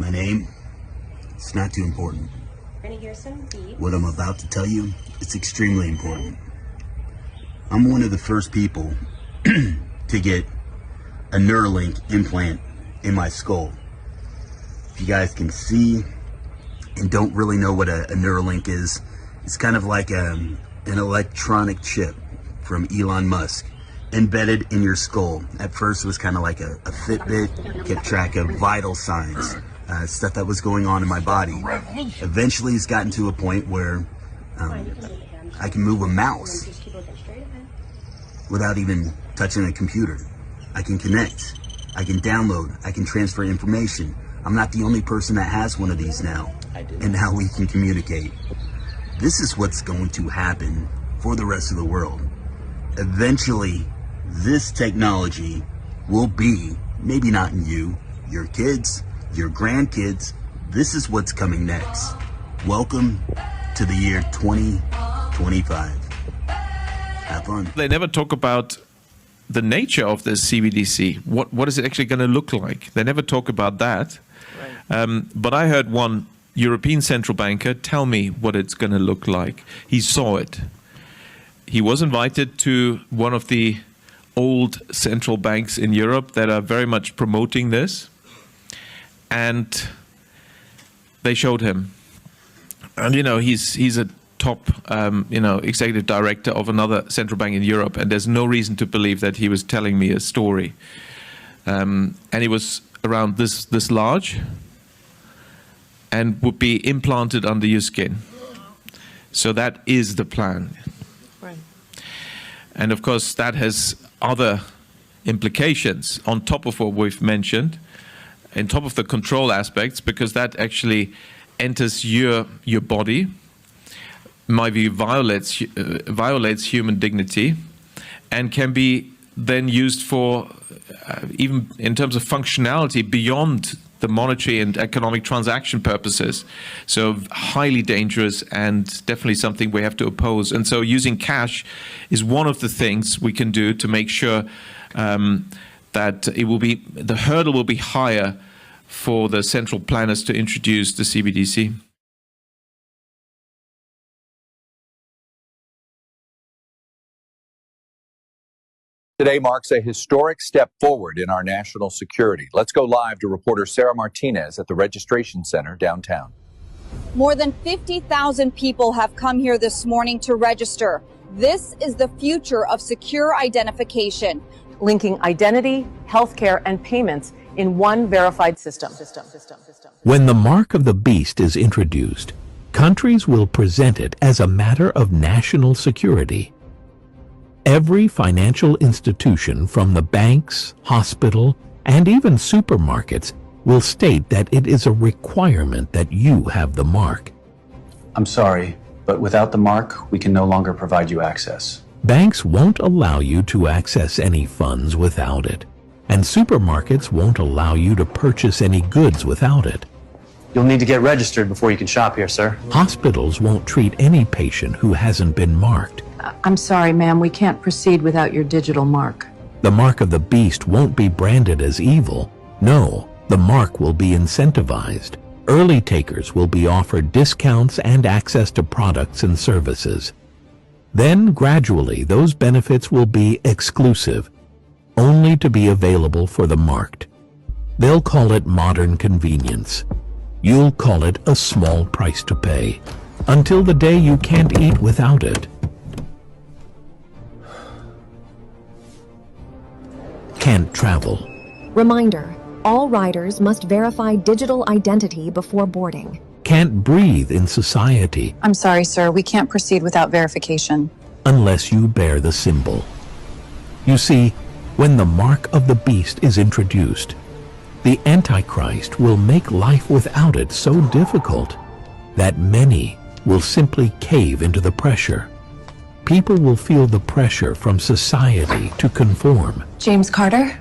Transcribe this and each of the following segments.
My name, it's not too important. We're gonna hear some beats. What I'm about to tell you, it's extremely important. I'm one of the first people to get a Neuralink implant in my skull. If you guys can see and don't really know what a Neuralink is, it's kind of like an electronic chip from Elon Musk embedded in your skull. At first it was kind of like a Fitbit, kept track of vital signs, stuff that was going on in my body. Eventually it's gotten to a point where I can move a mouse without even touching a computer. I can connect, I can download, I can transfer information. I'm not the only person that has one of these now, and now we can communicate. This is what's going to happen for the rest of the world. Eventually, this technology will be, maybe not in you, your kids, your grandkids. This is what's coming next. Welcome to the year 2025. Have fun. They never talk about the nature of this CBDC. What is it actually going to look like? They never talk about that. Right. But I heard one European central banker tell me what it's going to look like. He saw it. He was invited to one of the old central banks in Europe that are very much promoting this. And they showed him. And, you know, he's a top, executive director of another central bank in Europe. And there's no reason to believe that he was telling me a story. And he was around this large and would be implanted under your skin. So that is the plan. Right. And of course, that has other implications on top of what we've mentioned, on top of the control aspects, because that actually enters your body. In my view, violates human dignity, and can be then used for even in terms of functionality beyond the monetary and economic transaction purposes. So highly dangerous, and definitely something we have to oppose. And so using cash is one of the things we can do to make sure that the hurdle will be higher for the central planners to introduce the CBDC. Today marks a historic step forward in our national security. Let's go live to reporter Sarah Martinez at the Registration Center downtown. More than 50,000 people have come here this morning to register. This is the future of secure identification, linking identity, healthcare, and payments in one verified system. When the mark of the beast is introduced, countries will present it as a matter of national security. Every financial institution, from the banks, hospital, and even supermarkets, will state that it is a requirement that you have the mark. I'm sorry, but without the mark, we can no longer provide you access. Banks won't allow you to access any funds without it, and supermarkets won't allow you to purchase any goods without it. You'll need to get registered before you can shop here, sir. Hospitals won't treat any patient who hasn't been marked. I'm sorry, ma'am, we can't proceed without your digital mark. The mark of the beast won't be branded as evil. No, the mark will be incentivized. Early takers will be offered discounts and access to products and services. Then, gradually, those benefits will be exclusive, only to be available for the marked. They'll call it modern convenience. You'll call it a small price to pay, until the day you can't eat without it. Can't travel. Reminder, all riders must verify digital identity before boarding. Can't breathe in society. I'm sorry, sir, we can't proceed without verification. Unless you bear the symbol. You see, when the mark of the beast is introduced, the Antichrist will make life without it so difficult that many will simply cave into the pressure. People will feel the pressure from society to conform. James Carter,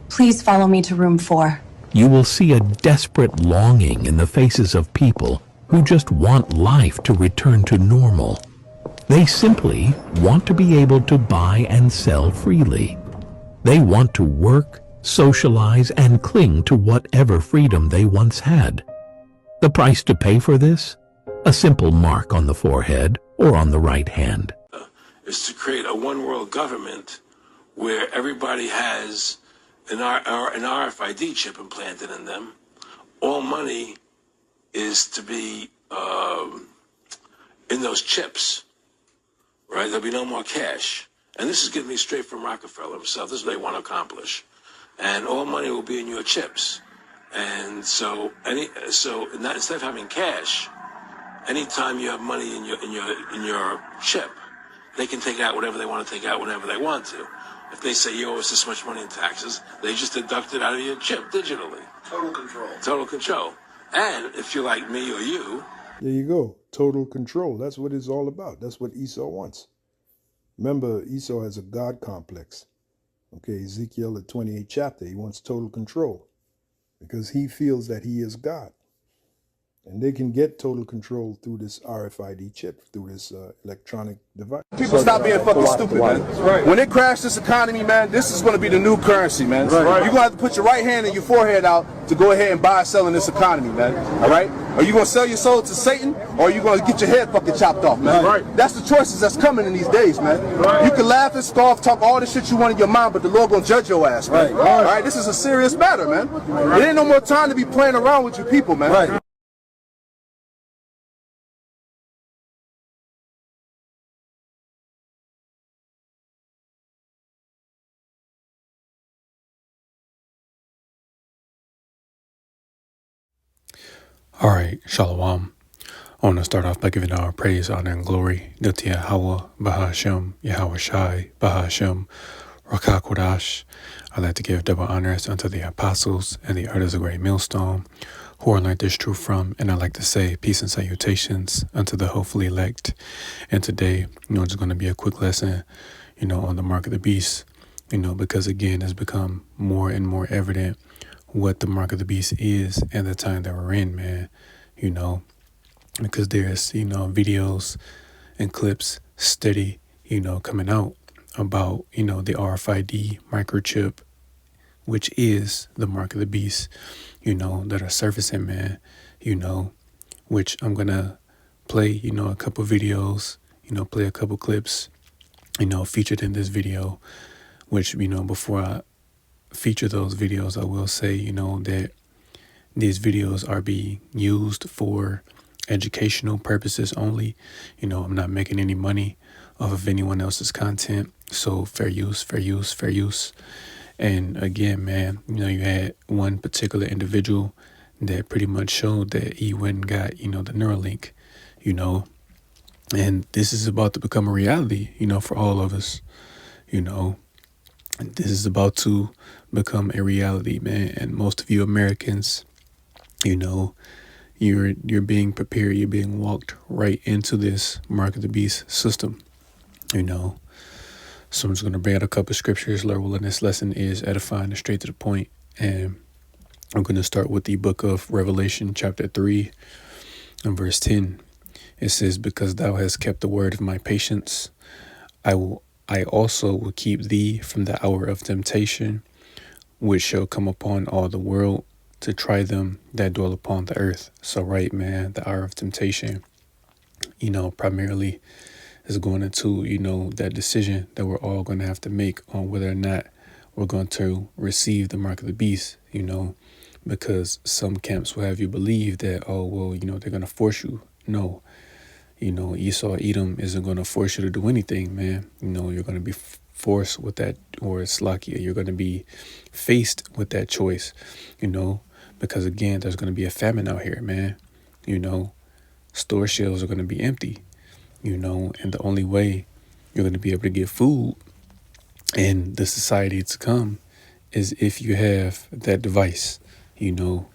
please follow me to room 4. You will see a desperate longing in the faces of people who just want life to return to normal. They simply want to be able to buy and sell freely. They want to work, socialize, and cling to whatever freedom they once had. The price to pay for this? A simple mark on the forehead or on the right hand. Is to create a one world government where everybody has an RFID chip implanted in them. All money is to be in those chips, right? There'll be no more cash. And this is getting me straight from Rockefeller himself. This is what they want to accomplish. And all money will be in your chips. And so instead of having cash, anytime you have money in your chip, they can take out whatever they want to take out whenever they want to. If they say you owe us this much money in taxes, they just deduct it out of your chip digitally. Total control. Total control. And if you're like me or you, there you go. Total control. That's what it's all about. That's what Esau wants. Remember, Esau has a God complex. Okay, Ezekiel, the 28th chapter, he wants total control because he feels that he is God. And they can get total control through this RFID chip, through this electronic device. People stop being fucking stupid, man. Right. When they crash this economy, man, this is going to be the new currency, man. Right. You're going to have to put your right hand and your forehead out to go ahead and buy and sell in this economy, man. All right? Are you going to sell your soul to Satan, or are you going to get your head fucking chopped off, man? Right. That's the choices that's coming in these days, man. Right. You can laugh and scoff, talk all the shit you want in your mind, but the Lord going to judge your ass, man. Right. All right? This is a serious matter, man. Right. There ain't no more time to be playing around with you people, man. Right. All right, Shalom. I want to start off by giving our praise, honor, and glory to Yahweh, Bahashem, Yahweh Shai, Bahashem, Rakah Kodash. I'd like to give double honors unto the apostles and the elders of Great Millstone, who I learned this truth from, and I'd like to say peace and salutations unto the hopefully elect. And today, it's going to be a quick lesson, on the mark of the beast, because again, it's become more and more evident what the mark of the beast is and the time that we're in, man, because there's, videos and clips steady, coming out about, the RFID microchip, which is the mark of the beast, that are surfacing, man, which I'm going to play, a couple videos, play a couple clips, featured in this video, which, before I feature those videos, I will say, that these videos are being used for educational purposes only. I'm not making any money off of anyone else's content. So fair use, fair use, fair use. And again, man, you had one particular individual that pretty much showed that he went and got, the Neuralink, and this is about to become a reality, for all of us, This is about to become a reality, man. And most of you Americans, you're being prepared. You're being walked right into this mark of the beast system, So I'm just going to bring out a couple of scriptures. Lord willing, this lesson is edifying and straight to the point. And I'm going to start with the book of Revelation, chapter 3 and verse 10. It says, because thou hast kept the word of my patience, I also will keep thee from the hour of temptation, which shall come upon all the world to try them that dwell upon the earth. So right, man, the hour of temptation, primarily is going into, that decision that we're all going to have to make on whether or not we're going to receive the mark of the beast, because some camps will have you believe that, they're going to force you. No. Esau, Edom isn't going to force you to do anything, man. You're going to be forced with that, or Slakia, you're going to be faced with that choice, because again, there's going to be a famine out here, man. Store shelves are going to be empty, and the only way you're going to be able to get food in the society to come is if you have that device, the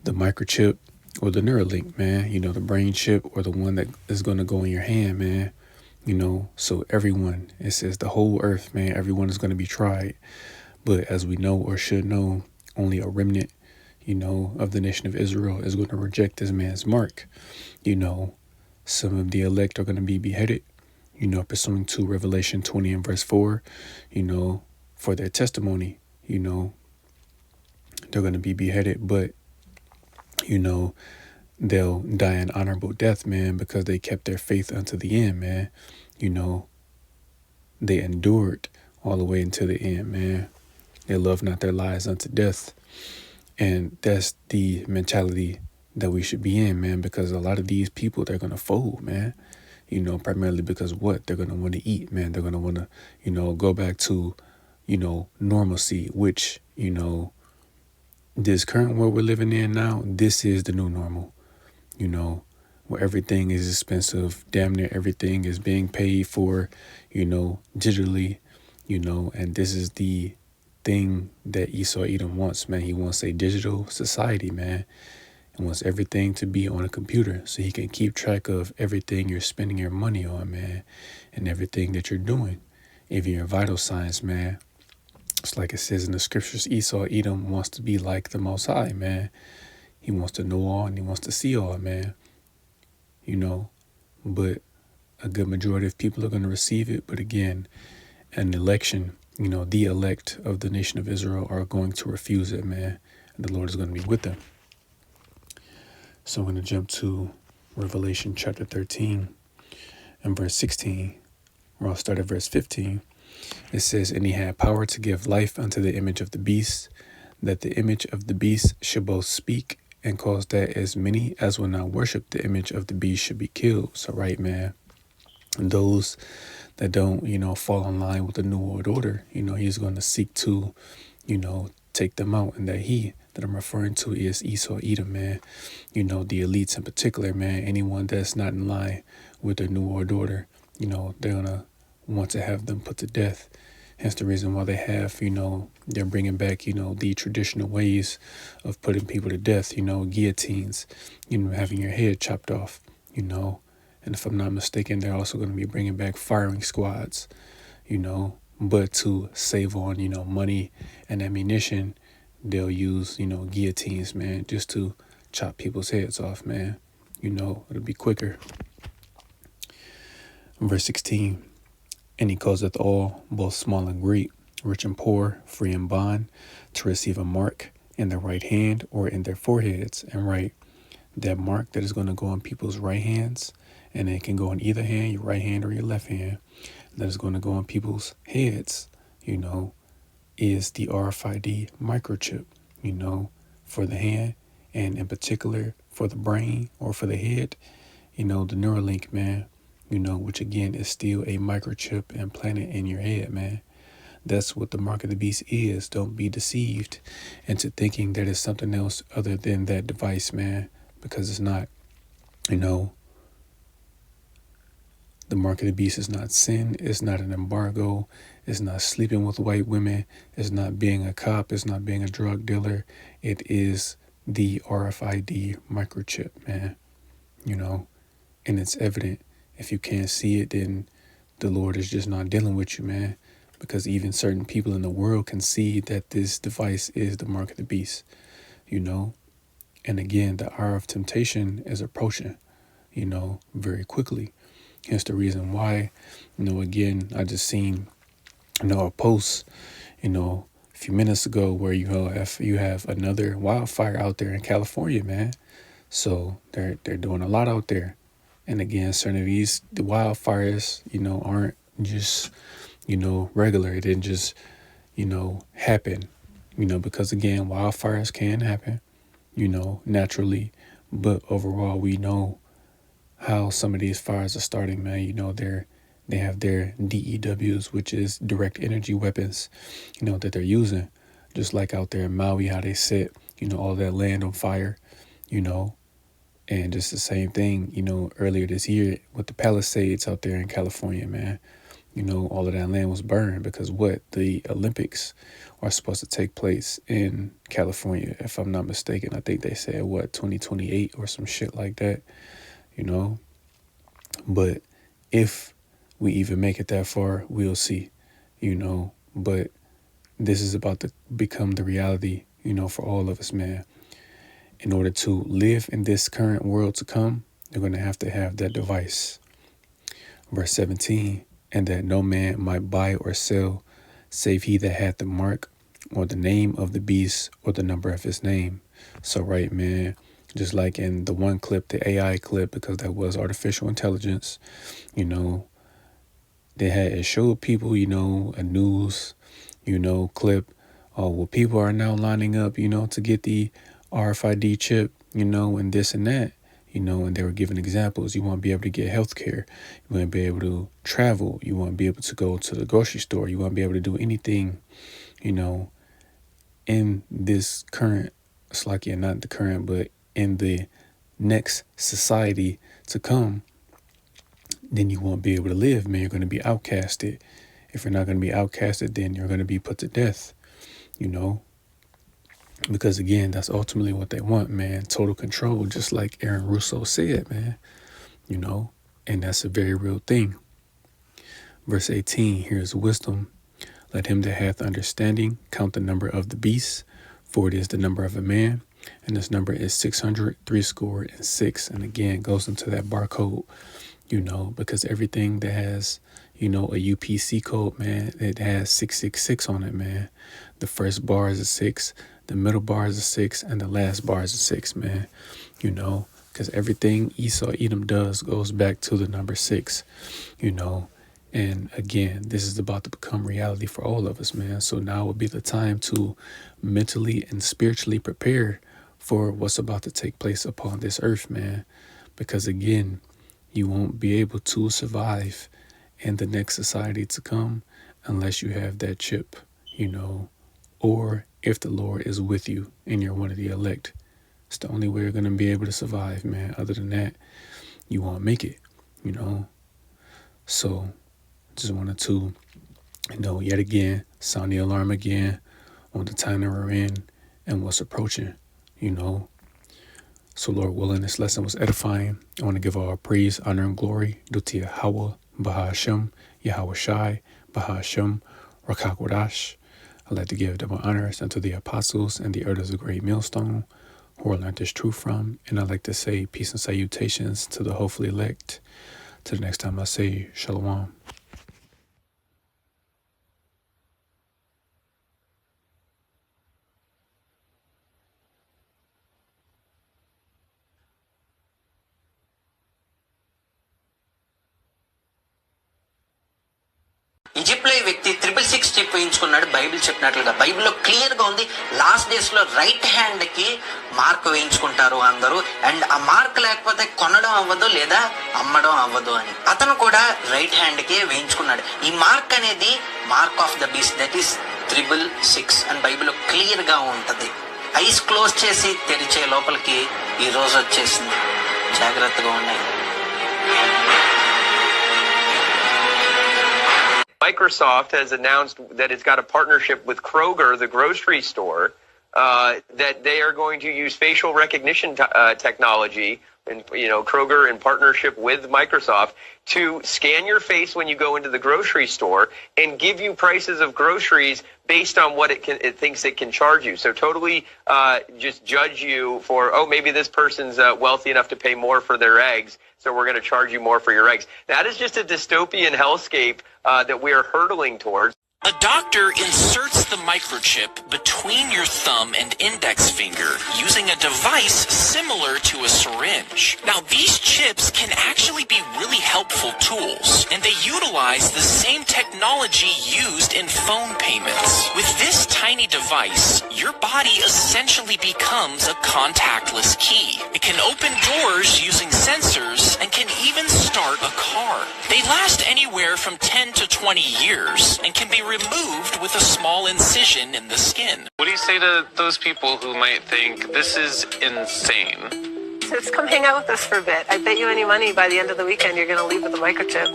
microchip, or the Neuralink, man, the brain chip, or the one that is going to go in your hand, man, so everyone, it says the whole earth, man, everyone is going to be tried. But as we know, or should know, only a remnant, of the nation of Israel is going to reject this man's mark. Some of the elect are going to be beheaded, pursuing to Revelation 20 and verse 4, for their testimony, you know, they're going to be beheaded, but, you know, they'll die an honorable death, man, because they kept their faith unto the end, man. You know, they endured all the way until the end, man. They loved not their lives unto death. And that's the mentality that we should be in, man, because a lot of these people, they're going to fold, man. You know, primarily because what? They're going to want to eat, man. They're going to want to, you know, go back to, you know, normalcy, which, you know, this current world we're living in now, this is the new normal, you know, where everything is expensive. Damn near everything is being paid for, you know, digitally, you know, and this is the thing that Esau Edom wants, man. He wants a digital society, man. He wants everything to be on a computer so he can keep track of everything you're spending your money on, man, and everything that you're doing. Even your vital signs, man. It's like it says in the scriptures, Esau Edom wants to be like the Most High, man. He wants to know all and he wants to see all, man. You know, but a good majority of people are going to receive it. But again, an election, you know, the elect of the nation of Israel are going to refuse it, man. And the Lord is going to be with them. So I'm going to jump to Revelation chapter 13 and verse 16, or I'll start at verse 15. It says, "And he had power to give life unto the image of the beast, that the image of the beast should both speak and cause that as many as will not worship the image of the beast should be killed." So, right, man. And those that don't, you know, fall in line with the New World Order, you know, he's going to seek to, you know, take them out. And that he that I'm referring to is Esau Edom, man. You know, the elites in particular, man. Anyone that's not in line with the New World Order, you know, they're going to want to have them put to death. Hence the reason why they have, you know, they're bringing back, you know, the traditional ways of putting people to death, you know, guillotines, you know, having your head chopped off, you know. And if I'm not mistaken, they're also going to be bringing back firing squads, you know, but to save on, you know, money and ammunition, they'll use, you know, guillotines, man, just to chop people's heads off, man. You know, it'll be quicker. Verse 16. "And he causeth all, both small and great, rich and poor, free and bond, to receive a mark in their right hand or in their foreheads, and write." That mark that is going to go on people's right hands, and it can go on either hand, your right hand or your left hand, that is going to go on people's heads, you know, is the RFID microchip, you know, for the hand, and in particular for the brain or for the head, you know, the Neuralink, man. You know, which again is still a microchip implanted in your head, man. That's what the mark of the beast is. Don't be deceived into thinking that it's something else other than that device, man, because it's not. You know, the mark of the beast is not sin. It's not an embargo. It's not sleeping with white women. It's not being a cop. It's not being a drug dealer. It is the RFID microchip, man. You know, and it's evident. If you can't see it, then the Lord is just not dealing with you, man. Because even certain people in the world can see that this device is the mark of the beast, you know. And again, the hour of temptation is approaching, you know, very quickly. Hence the reason why, you know, again, I just seen, you know, a post, you know, a few minutes ago where you have another wildfire out there in California, man. So they're doing a lot out there. And again, certain of the wildfires, you know, aren't just, you know, regular. It didn't just, you know, happen, you know, because again, wildfires can happen, you know, naturally. But overall, we know how some of these fires are starting, man. You know, they have their DEWs, which is direct energy weapons, you know, that they're using. Just like out there in Maui, how they set, you know, all that land on fire, you know. And just the same thing, you know, earlier this year with the Palisades out there in California, man. You know, all of that land was burned because the Olympics are supposed to take place in California, if I'm not mistaken. I think they said, 2028 or some shit like that, you know. But if we even make it that far, we'll see, you know. But this is about to become the reality, you know, for all of us, man. In order to live in this current world to come, you're going to have that device. Verse 17, "And that no man might buy or sell, save he that hath the mark, or the name of the beast or the number of his name. So, right, man, just like in the one clip, the AI clip, because that was artificial intelligence, you know, it showed people, you know, a news, you know, clip. Oh, well, people are now lining up, you know, to get the RFID chip, you know, and this and that, you know, and they were giving examples. You want to be able to get health care. You want to be able to travel. You want to be able to go to the grocery store. You want to be able to do anything, you know, in this current, it's like, yeah, not the current, but in the next society to come, then you won't be able to live, man. You're going to be outcasted. If you're not going to be outcasted, then you're going to be put to death, you know, because again, that's ultimately what they want, man. Total control, just like Aaron Russo said, man, you know, and that's a very real thing. Verse 18, here's wisdom. Let him that hath understanding count the number of the beast, for it is the number of a man, and this number is 666. And again, goes into that barcode, you know, because everything that has, you know, a UPC code, man, it has 666 on it, man. The first bar is a 6, the middle bar is a 6, and the last bar is a 6, man, you know, because everything Esau Edom does goes back to the number 6, you know. And again, this is about to become reality for all of us, man. So now would be the time to mentally and spiritually prepare for what's about to take place upon this earth, man. Because again, you won't be able to survive in the next society to come unless you have that chip, you know, or if the Lord is with you and you're one of the elect. It's the only way you're going to be able to survive, man. Other than that, you won't make it, you know. So just wanted to, you know, yet again, sound the alarm again on the time that we're in and what's approaching, you know. So Lord willing, this lesson was edifying. I want to give all praise, honor, and glory due to Yahweh, Bahashem, Yahweh Shai, Bahashem, Rakakwadash. I'd like to give double honors unto the apostles and the elders of Great Millstone, who I learned this truth from. And I'd like to say peace and salutations to the hopefully elect. Till the next time I say Shalom. ఈజిప్ట్లో ఈ వ్యక్తి 666 chip వేయించుకున్నాడు. Bible చెప్పినట్లుగా బైబిల్లో clear గా ఉంది, last days లో right hand కి mark వేయించుకుంటారు అందరూ. అండ్ ఆ మార్క్ లేకపోతే కొనడం అవ్వదు లేదా అమ్మడం అవ్వదు అని. అతను కూడా రైట్ హ్యాండ్ కి వేయించుకున్నాడు. ఈ మార్క్ అనేది mark of the beast, that is 666 అని బైబిల్లో క్లియర్ గా ఉంటది. ఐస్ క్లోజ్ చేసి తెరిచే లోపలికి ఈ రోజు వచ్చేసింది. జాగ్రత్తగా ఉన్నాయి. Microsoft has announced that it's got a partnership with Kroger, the grocery store, that they are going to use facial recognition technology, and Kroger in partnership with Microsoft, to scan your face when you go into the grocery store and give you prices of groceries based on what it thinks it can charge you. So totally just judge you for, oh, maybe this person's wealthy enough to pay more for their eggs, so we're going to charge you more for your eggs. That is just a dystopian hellscape that we are hurtling towards. A doctor inserts the microchip between your thumb and index finger using a device similar to a syringe. Now, these chips can actually be really helpful tools, and they utilize the same technology used in phone payments. With this tiny device, your body essentially becomes a contactless key. It can open doors using sensors and can even start a car. They last anywhere from 10 to 20 years and can be removed with a small incision in the skin. What do you say to those people who might think this is insane? Just come hang out with us for a bit. I bet you any money by the end of the weekend you're going to leave with a microchip.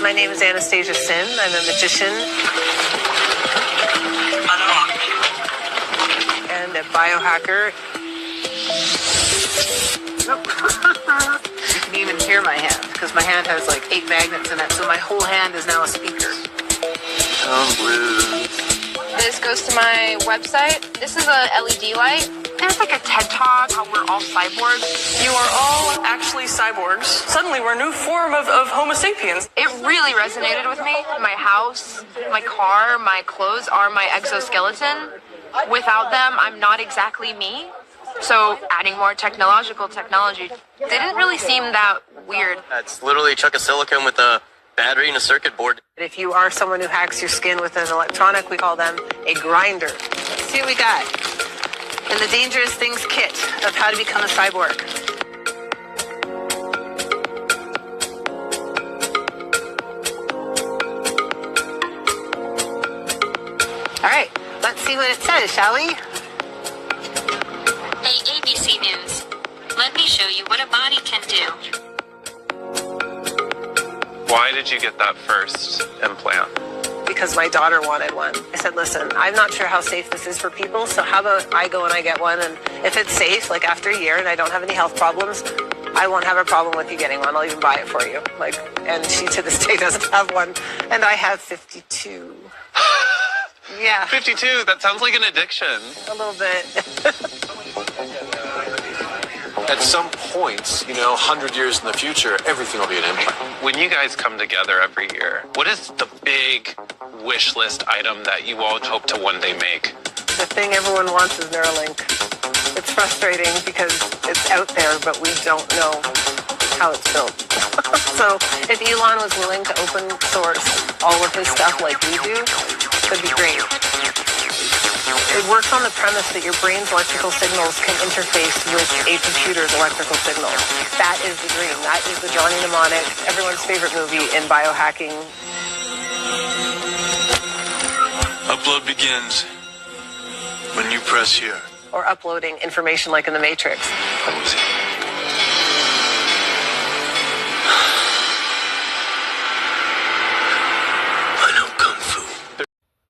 My name is Anastasia Sin. I'm a magician and a biohacker. You can even hear my hand because my hand has like 8 magnets in it, so my whole hand is now a speaker. This goes to my website. This is a LED light. There's like a TED Talk how we're all cyborgs. You are all actually cyborgs. Suddenly we're a new form of Homo sapiens. It really resonated with me. My house, my car, my clothes are my exoskeleton. Without them, I'm not exactly me. So adding more technology didn't really seem that weird. It's literally a chunk of silicone with a battery and a circuit board. If you are someone who hacks your skin with an electronic, we call them a grinder. Let's see what we got in the Dangerous Things kit of how to become a cyborg. All right, let's see what it says, shall we? Hey, ABC News. Let me show you what a body can do. Why did you get that first implant? Because my daughter wanted one. I said, listen, I'm not sure how safe this is for people, so how about I go and I get one, and if it's safe, like after a year and I don't have any health problems, I won't have a problem with you getting one. I'll even buy it for you. And she to this day doesn't have one, and I have 52. Yeah. 52, that sounds like an addiction. A little bit. At some point, 100 years in the future, everything will be an implant. When you guys come together every year, what is the big wish list item that you all hope to one day make? The thing everyone wants is Neuralink. It's frustrating because it's out there, but we don't know how it's built. So if Elon was willing to open source all of his stuff like we do, that'd be great. It works on the premise that your brain's electrical signals can interface with a computer's electrical signals. That is the dream. That is the Johnny Mnemonic, everyone's favorite movie in biohacking. Upload begins when you press here. Or uploading information like in the Matrix. That was it.